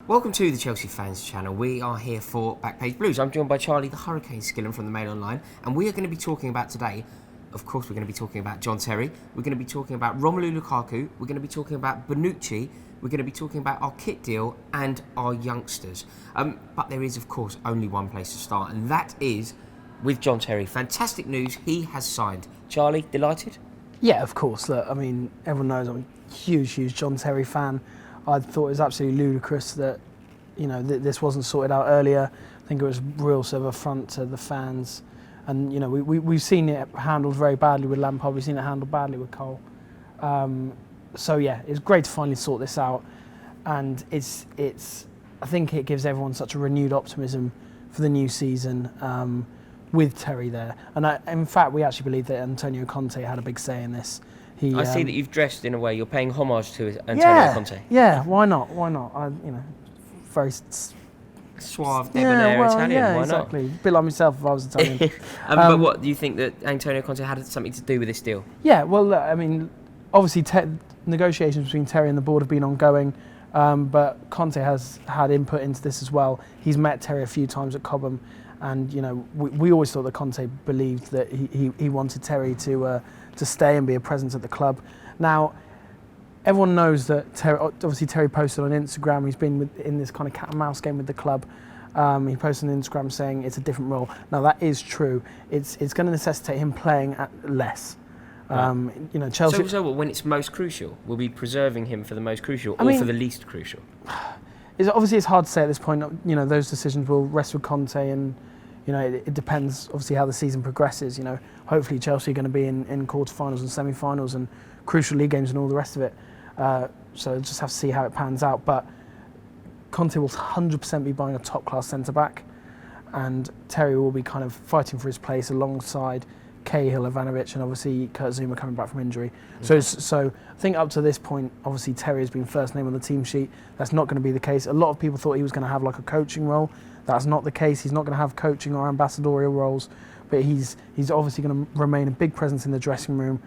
Welcome to the Chelsea Fans Channel. We are here for BackPage Blues. I'm joined by Charlie, the Hurricane Skillen from the Mail Online, and we are going to be talking about today, of course, we're going to be talking about John Terry, we're going to be talking about Romelu Lukaku, we're going to be talking about Bonucci, we're going to be talking about our kit deal and our youngsters. But there is, of course, only one place to start, and that is with John Terry. Fantastic news, he has signed. Charlie, delighted? Yeah, of course. Look, I mean, everyone knows I'm a huge John Terry fan. I thought it was absolutely ludicrous that, this wasn't sorted out earlier. I think it was real sort of affront to the fans. And, we've seen it handled very badly with Lampard. We've seen it handled badly with Cole. So, yeah, it's great to finally sort this out. And I think it gives everyone such a renewed optimism for the new season with Terry there. And in fact, we actually believe that Antonio Conte had a big say in this. I see that you've dressed in a way, you're paying homage to Antonio Conte. Yeah, why not? Very suave, debonair Italian, why exactly. A bit like myself if I was Italian. But what, do you think that Antonio Conte had something to do with this deal? Yeah, well, look, I mean, obviously negotiations between Terry and the board have been ongoing, but Conte has had input into this as well. He's met Terry a few times at Cobham, and we always thought that Conte believed that he wanted Terry to stay and be a presence at the club. Now, everyone knows that Terry posted on Instagram. He's been in this kind of cat and mouse game with the club. He posted on Instagram saying it's a different role. Now that is true. It's going to necessitate him playing at less. Right. Chelsea. So when it's most crucial, we'll be preserving him for the most crucial, for the least crucial. It's hard to say at this point. Those decisions will rest with Conte, and it depends obviously how the season progresses. Hopefully Chelsea are going to be in quarterfinals and semi-finals and crucial league games and all the rest of it. So just have to see how it pans out. But Conte will 100% be buying a top-class centre-back, and Terry will be kind of fighting for his place alongside Cahill, Ivanovic, and obviously Kurt Zouma coming back from injury. Mm-hmm. So I think up to this point, obviously Terry has been first name on the team sheet. That's not going to be the case. A lot of people thought he was going to have like a coaching role. That's not the case. He's not going to have coaching or ambassadorial roles, but he's obviously going to remain a big presence in the dressing room.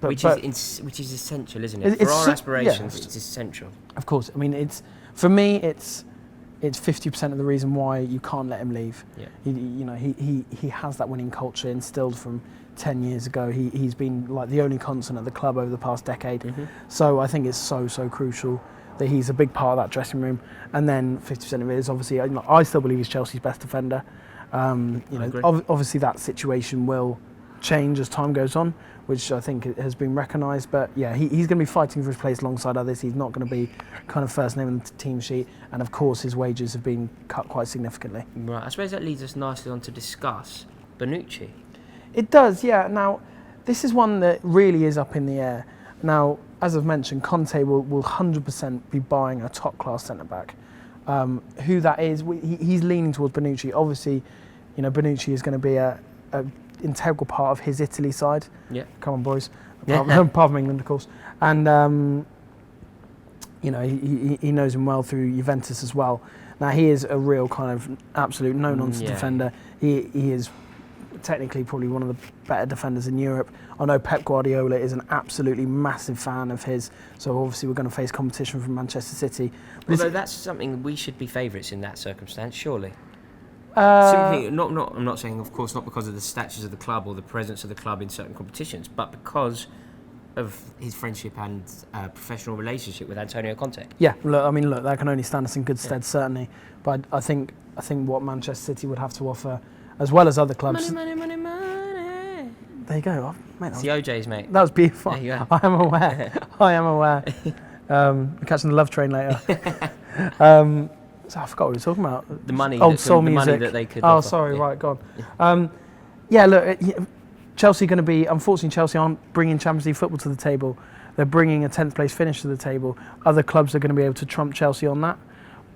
Which is essential, isn't it? For our aspirations, it's essential. Of course. I mean, it's 50% of the reason why you can't let him leave. Yeah. He has that winning culture instilled from 10 years ago. He's been like the only constant at the club over the past decade. Mm-hmm. So I think it's so crucial that he's a big part of that dressing room. And then 50% of it is obviously, I still believe he's Chelsea's best defender. Obviously that situation will change as time goes on, which I think has been recognised. But yeah, he's going to be fighting for his place alongside others. He's not going to be kind of first name on the team sheet. And of course, his wages have been cut quite significantly. Right, I suppose that leads us nicely on to discuss Bonucci. It does, yeah. Now, this is one that really is up in the air. Now, as I've mentioned, Conte will 100% be buying a top-class centre-back. Who that is, he's leaning towards Bonucci. Obviously, Bonucci is going to be a integral part of his Italy side. Yeah. Come on, boys. Apart from England, of course. And, he knows him well through Juventus as well. Now, he is a real kind of absolute no-nonsense defender. He is technically probably one of the better defenders in Europe. I know Pep Guardiola is an absolutely massive fan of his, so obviously we're going to face competition from Manchester City. Although that's something we should be favourites in that circumstance, surely. Simply, I'm not saying, of course, not because of the status of the club or the presence of the club in certain competitions, but because of his friendship and professional relationship with Antonio Conte. Yeah, look, that can only stand us in good stead, certainly. But I think what Manchester City would have to offer, as well as other clubs. Money. There you go, mate. It's the OJs, mate. That was beautiful. There you go. I am aware. I'm catching the love train later. So I forgot what we were talking about. The money. Soul music. Money that they could. Oh, sorry. Right, gone. Look, Chelsea going to be. Unfortunately, Chelsea aren't bringing Champions League football to the table. They're bringing a 10th place finish to the table. Other clubs are going to be able to trump Chelsea on that.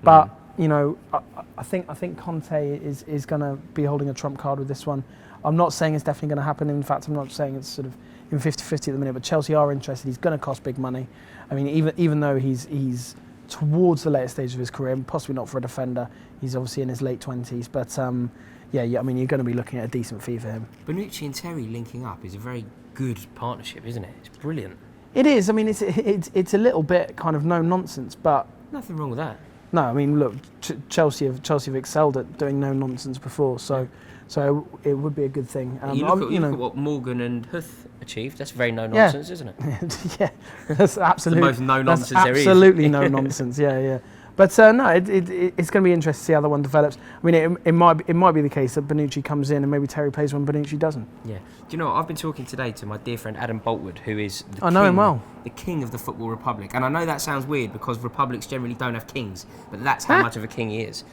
But I think Conte is going to be holding a trump card with this one. I'm not saying it's definitely going to happen. In fact, I'm not saying it's sort of in 50-50 at the minute. But Chelsea are interested. He's going to cost big money. I mean, even though he's towards the later stage of his career, possibly not for a defender. He's obviously in his late 20s. But I mean, you're going to be looking at a decent fee for him. Bonucci and Terry linking up is a very good partnership, isn't it? It's brilliant. It is. I mean, it's a little bit kind of no nonsense, but nothing wrong with that. No, I mean, look, Chelsea have excelled at doing no nonsense before, so it would be a good thing. You look at what Morgan and Huth achieved. That's very no nonsense, isn't it? Yeah, that's absolutely the most no nonsense there is. Absolutely no nonsense. Yeah. But no, it's going to be interesting to see how the one develops. I mean, it might be the case that Bonucci comes in and maybe Terry plays when Bonucci doesn't. Yeah. Do you know what? I've been talking today to my dear friend Adam Boltwood, who is the king of the Football Republic. And I know that sounds weird because republics generally don't have kings, but that's how much of a king he is.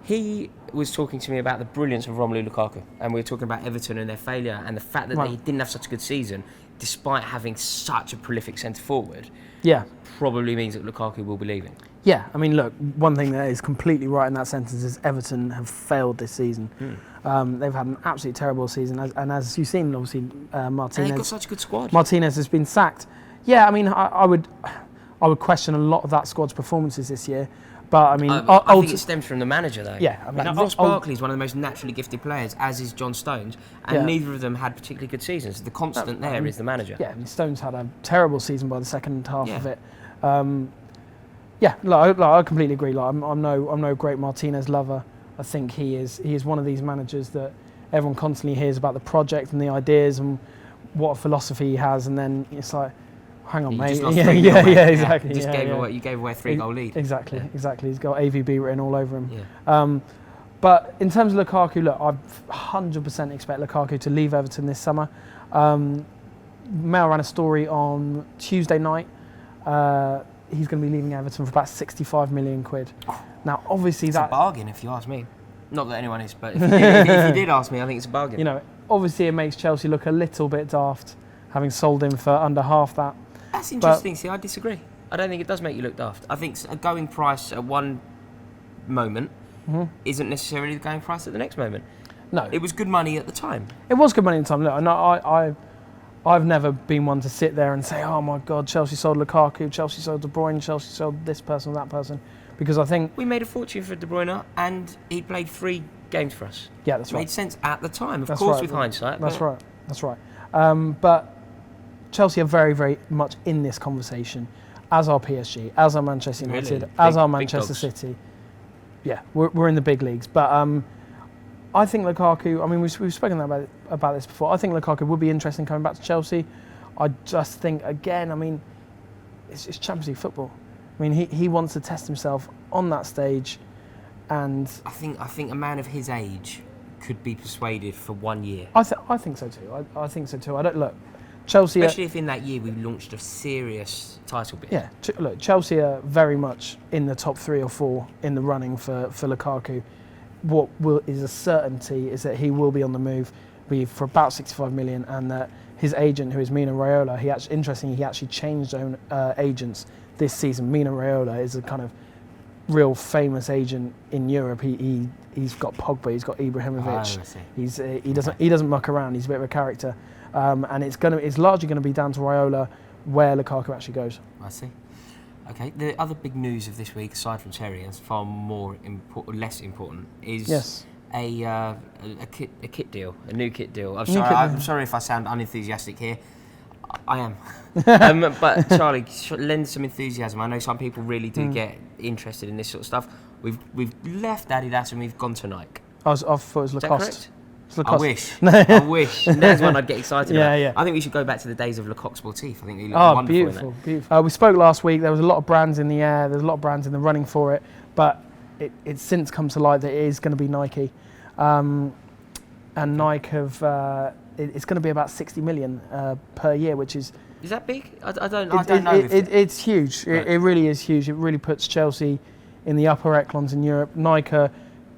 He was talking to me about the brilliance of Romelu Lukaku, and we were talking about Everton and their failure and the fact that they didn't have such a good season, despite having such a prolific centre forward. Yeah. Probably means that Lukaku will be leaving. Yeah, I mean, look, one thing that is completely right in that sentence is Everton have failed this season. They've had an absolutely terrible season, and as you've seen, obviously, Martinez. And they've got such a good squad. Martinez has been sacked. Yeah, I mean, I would question a lot of that squad's performances this year, but I mean, I think it stems from the manager, though. Yeah, I mean, Ross Barkley is one of the most naturally gifted players, as is John Stones, and neither of them had particularly good seasons. The constant is the manager. Yeah, I mean, Stones had a terrible season by the second half of it. I completely agree. Like, I'm no great Martinez lover. I think he is one of these managers that everyone constantly hears about the project and the ideas and what philosophy he has, and then it's like, hang on, mate. Exactly. You gave away a 3-goal lead. Exactly. He's got AVB written all over him. Yeah. But in terms of Lukaku, look, I 100% expect Lukaku to leave Everton this summer. Mail ran a story on Tuesday night. He's going to be leaving Everton for about 65 million quid. Now, obviously, it's that's a bargain, if you ask me. Not that anyone is, but if you did ask me, I think it's a bargain. You know, obviously, it makes Chelsea look a little bit daft, having sold him for under half that. That's interesting. See, I disagree. I don't think it does make you look daft. I think a going price at one moment isn't necessarily the going price at the next moment. No, it was good money at the time. It was good money at the time. Look, and I've never been one to sit there and say, oh my God, Chelsea sold Lukaku, Chelsea sold De Bruyne, Chelsea sold this person or that person, because I think we made a fortune for De Bruyne, and he played 3 games for us. Yeah, that's right. Made sense at the time, of course, with hindsight. That's right. But Chelsea are very, very much in this conversation, as are PSG, as are Manchester United, as are Manchester City. Yeah, we're in the big leagues. But I think Lukaku, I mean, we've spoken about this before. I think Lukaku would be interesting coming back to Chelsea. I just think, again, I mean, it's Champions League football. I mean, he wants to test himself on that stage, and I think a man of his age could be persuaded for 1 year. I think so too. I think so too. I don't look. Chelsea, especially if in that year we launched a serious title bid. Yeah, look, Chelsea are very much in the top 3 or 4 in the running for Lukaku. What is a certainty is that he will be on the move, be for about 65 million, and that his agent, who is Mino Raiola, he actually changed agents this season. Mino Raiola is a kind of real famous agent in Europe. He's got Pogba, he's got Ibrahimovic. He doesn't muck around. He's a bit of a character. And it's largely going to be down to Raiola where Lukaku actually goes. I see. Okay, the other big news of this week, aside from Terry, and far less important, is a kit deal, a new kit deal. I'm sorry if I sound unenthusiastic here. I am. But Charlie, lend some enthusiasm. I know some people really do get interested in this sort of stuff. We've left Adidas and we've gone to Nike. I thought it was Lacoste. Is that correct? I wish. There's one I'd get excited about. Yeah. I think we should go back to the days of Le Coq Sportif. I think they look wonderful. Beautiful. We spoke last week. There was a lot of brands in the air. There's a lot of brands in the running for it. But it's since come to light that it is going to be Nike. And Nike have... it's going to be about 60 million per year, which is... Is that big? I don't know. It's huge. Right. It really is huge. It really puts Chelsea in the upper echelons in Europe. Nike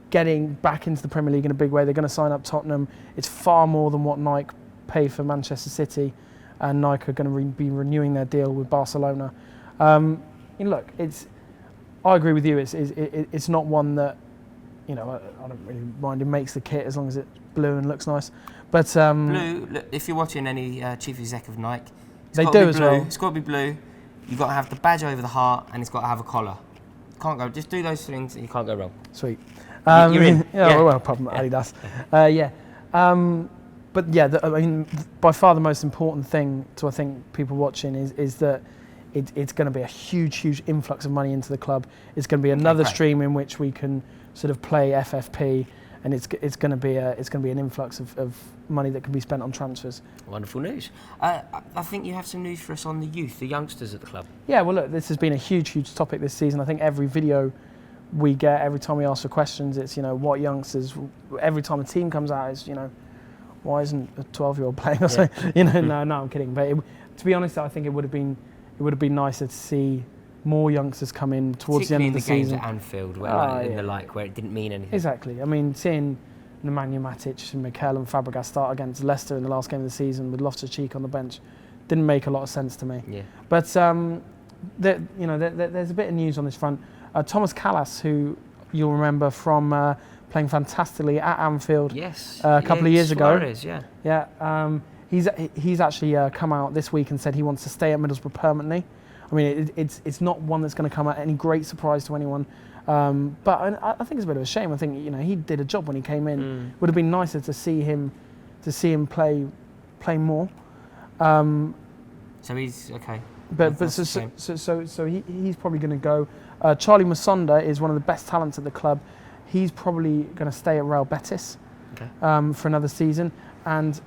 getting back into the Premier League in a big way. They're going to sign up Tottenham. It's far more than what Nike pay for Manchester City, and Nike are going to be renewing their deal with Barcelona. Look, I agree with you. It's not one that, I don't really mind. It makes the kit as long as it's blue and looks nice. But blue. Look, if you're watching any chief exec of Nike, they do as well. It's got to be blue. You've got to have the badge over the heart, and it's got to have a collar. Can't go. Just do those things, and you can't go wrong. Sweet. You're in. Well, problem Adidas. But yeah, by far the most important thing to I think people watching is that it's going to be a huge influx of money into the club. It's going to be another stream in which we can sort of play FFP, and it's going to be an influx of money that can be spent on transfers. Wonderful news. I think you have some news for us on the youth, the youngsters at the club. Yeah, well, look, this has been a huge topic this season. I think every video we get, every time we ask for questions, it's, what youngsters. Every time a team comes out, it's, why isn't a 12-year-old playing or something? No, I'm kidding. But to be honest, I think it would have been nicer to see more youngsters come in towards the end of the season. Particularly in the games at Anfield, where it didn't mean anything. Exactly. I mean, seeing Nemanja Matic and Marcel and Fabregas start against Leicester in the last game of the season with Loftus-Cheek on the bench didn't make a lot of sense to me. Yeah. But there's a bit of news on this front. Thomas Callas, who you'll remember from playing fantastically at Anfield a couple of years Suarez, ago. Yeah. He's actually come out this week and said he wants to stay at Middlesbrough permanently. I mean, it's not one that's going to come at any great surprise to anyone. But I think it's a bit of a shame. I think he did a job when he came in. Would have been nicer to see him play more. So he's okay. So he's probably going to go. Charlie Musonda is one of the best talents at the club. He's probably going to stay at Real Betis for another season. And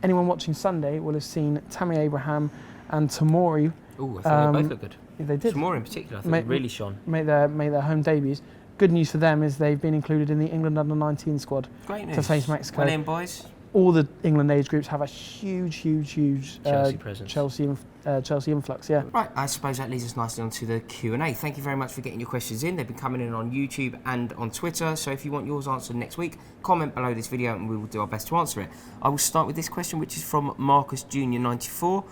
anyone watching Sunday will have seen Tammy Abraham and Tomori. Oh, I think they both look good. They did. Tomori in particular, I think really shone. Made their home debuts. Good news for them is they've been included in the England under-19 squad. Great news. To face Mexico. Well in, boys. All the England age groups have a huge Chelsea presence. Chelsea influx, yeah. Right, I suppose that leads us nicely onto the Q&A. Thank you very much for getting your questions in. They've been coming in on YouTube and on Twitter, so if you want yours answered next week, comment below this video and we will do our best to answer it. I will start with this question, which is from Marcus Jr. 94.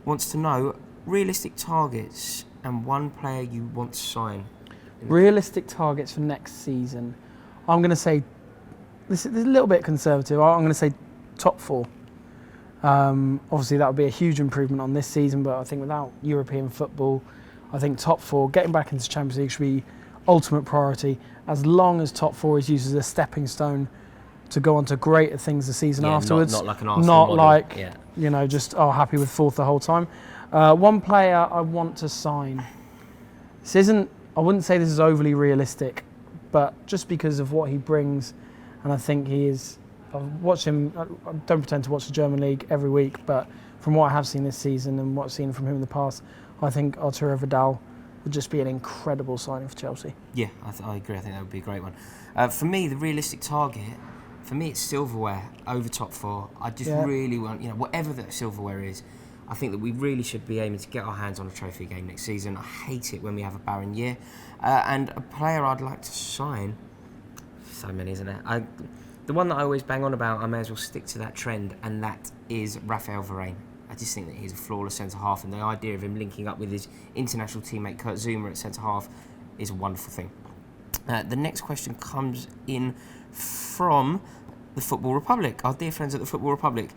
Wants to know realistic targets and one player you want to sign. Realistic targets for next season. I'm going to say, this is a little bit conservative. I'm going to say top 4. Obviously, that would be a huge improvement on this season, but I think without European football, I think top 4, getting back into Champions League should be ultimate priority, as long as top 4 is used as a stepping stone to go on to greater things the season afterwards. Not like an Arsenal model. Like, just happy with 4th the whole time. One player I want to sign. I wouldn't say this is overly realistic, but just because of what he brings, and I think he is. I've watched him. I don't pretend to watch the German league every week, but from what I have seen this season and what I've seen from him in the past, I think Arturo Vidal would just be an incredible signing for Chelsea. Yeah, I agree. I think that would be a great one. For me, the realistic target, it's silverware over top 4. I just really want, whatever that silverware is, I think that we really should be aiming to get our hands on a trophy game next season. I hate it when we have a barren year. And a player I'd like to sign, so many, isn't it? The one that I always bang on about, I may as well stick to that trend, and that is Raphael Varane. I just think that he's a flawless centre-half, and the idea of him linking up with his international teammate Kurt Zouma at centre-half is a wonderful thing. The next question comes in from the Football Republic, our dear friends at the Football Republic.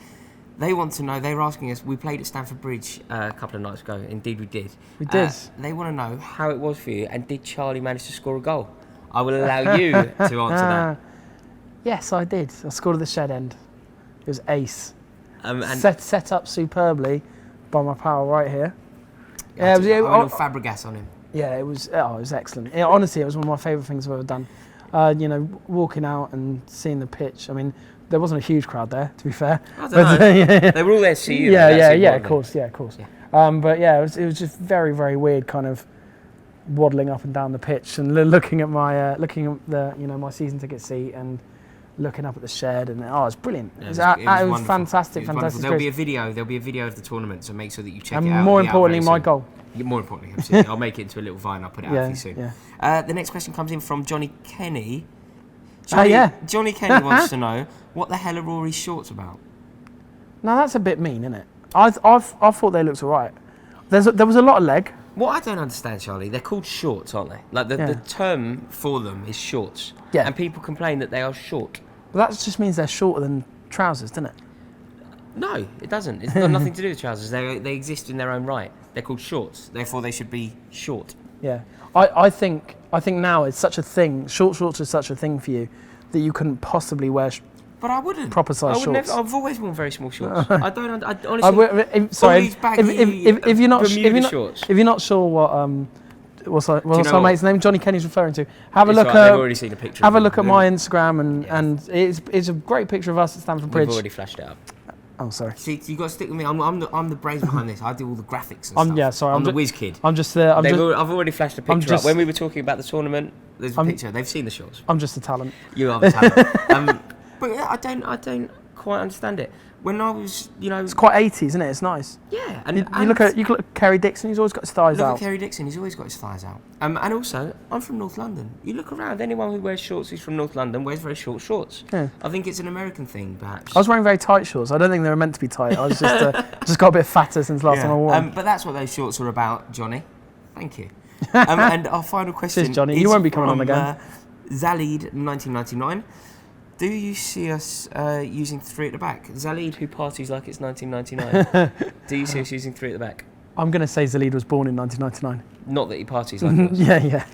They want to know, they were asking us, we played at Stamford Bridge a couple of nights ago. Indeed we did. We did. They want to know how it was for you, and did Charlie manage to score a goal? I will allow you to answer that. Yes, I did. I scored at the shed end. It was ace. And set up superbly by my pal right here. Yeah, it was a little Fabregas on him. Yeah, it was excellent. Honestly, it was one of my favourite things I've ever done. Walking out and seeing the pitch. I mean, there wasn't a huge crowd there, to be fair. I don't know. They were all there to see you. Of course. Yeah. But yeah, it was just very, very weird, kind of waddling up and down the pitch and looking at my my season ticket seat and looking up at the shed, and it's brilliant. Yeah, it was fantastic. There'll be a video of the tournament, so make sure that you check it out. And more importantly, my goal. More importantly, absolutely. I'll make it into a little vine. I'll put it out for you soon. Yeah. The next question comes in from Johnny Kenny. Johnny Kenny wants to know, what the hell are Rory's shorts about? Now that's a bit mean, isn't it? I thought they looked alright. There was a lot of leg. What I don't understand, Charlie, they're called shorts, aren't they? Like the term for them is shorts. Yeah. And people complain that they are short. Well, that just means they're shorter than trousers, doesn't it? No, it doesn't. It's got nothing to do with trousers. They exist in their own right. They're called shorts. Therefore, they should be short. Yeah. I think now it's such a thing. Short shorts are such a thing for you that you couldn't possibly wear But I wouldn't. Proper size shorts. I've always worn very small shorts. I don't. I honestly. Sorry, Baggy, if you're not shorts. if you're not sure what's our mate's name, Johnny Kenny's referring to, have a It's look right, at. they've already seen a picture. Have a look at my Instagram and it's a great picture of us at Stamford Bridge. We've already flashed it up. Oh, sorry. See, you got to stick with me. I'm the brains behind this. I do all the graphics and stuff. Yeah, sorry. I'm the whiz kid. I'm just there. I've already flashed a picture up. When we were talking about the tournament, there's a picture. They've seen the shorts. I'm just a talent. You are the talent. But yeah, I don't quite understand it. When I was, it's quite 80s, isn't it? It's nice. Yeah, and you look at Kerry Dixon. He's always got his thighs out. Look at Kerry Dixon. He's always got his thighs out. And also, I'm from North London. You look around. Anyone who wears shorts who's from North London wears very short shorts. Yeah. I think it's an American thing, perhaps. I was wearing very tight shorts. I don't think they were meant to be tight. I was just got a bit fatter since last time I wore them. But that's what those shorts are about, Johnny. Thank you. And our final question. Cheers, Johnny. You won't be coming on again. Zalid 1999. Do you see us using 3 at the back? Zalid, who parties like it's 1999. Do you see us using 3 at the back? I'm going to say Zalid was born in 1999. Not that he parties like us. Yeah.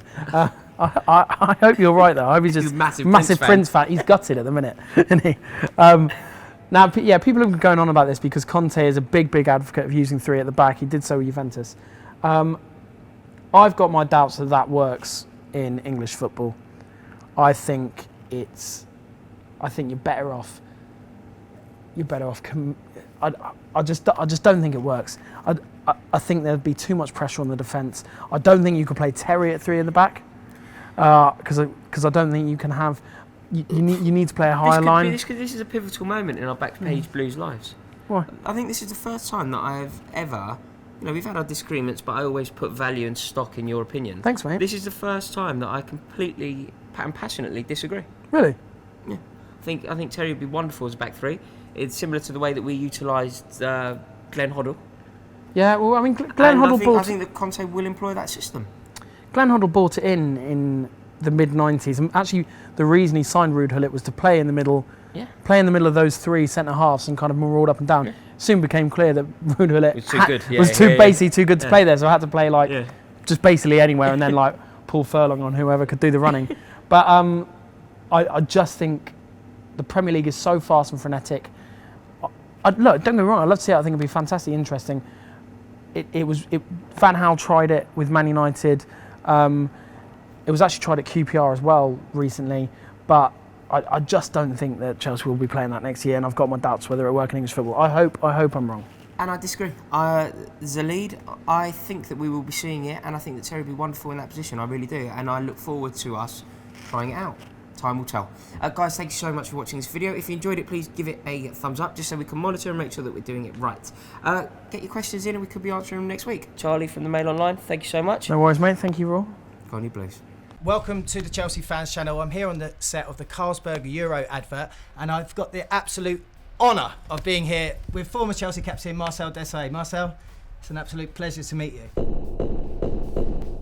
I hope you're right, though. I hope he's just massive Prince fan. He's gutted at the minute, isn't he? Now, people have been going on about this because Conte is a big advocate of using 3 at the back. He did so with Juventus. I've got my doubts that works in English football. I think you're better off. I just don't think it works. I think there'd be too much pressure on the defence. I don't think you could play Terry at 3 in the back because I don't think you can have. You need to play a higher line. This is a pivotal moment in our BackPage Blues lives. Why? I think this is the first time that I've ever. We've had our disagreements, but I always put value and stock in your opinion. Thanks, mate. This is the first time that I completely and passionately disagree. Really? Yeah. I think Terry would be wonderful as a back 3. It's similar to the way that we utilised Glenn Hoddle. Yeah, well, I mean, Glenn Hoddle I think that Conte will employ that system. Glenn Hoddle bought it in the mid-90s. And actually, the reason he signed Ruud Gullit was to play in the middle of those 3 centre-halves and kind of maraud up and down. Yeah. Soon became clear that Ruud Gullit was basically too good to play there, so I had to play just basically anywhere and then pull Furlong on whoever could do the running. But I just think the Premier League is so fast and frenetic. Look, don't get me wrong, I'd love to see it. I think it'd be fantastically interesting. Van Gaal tried it with Man United. It was actually tried at QPR as well recently, but I just don't think that Chelsea will be playing that next year, and I've got my doubts whether it'll work in English football. I hope I'm wrong. And I disagree. Zalid, I think that we will be seeing it, and I think that Terry will be wonderful in that position. I really do, and I look forward to us trying it out. Time will tell. Guys, thank you so much for watching this video. If you enjoyed it, please give it a thumbs up, just so we can monitor and make sure that we're doing it right. Get your questions in, and we could be answering them next week. Charlie from the Mail Online, thank you so much. No worries, mate. Thank you, Raw. Go on, you Blues. Welcome to the Chelsea Fans Channel. I'm here on the set of the Carlsberg Euro advert, and I've got the absolute honour of being here with former Chelsea captain Marcel Desailly. Marcel, it's an absolute pleasure to meet you.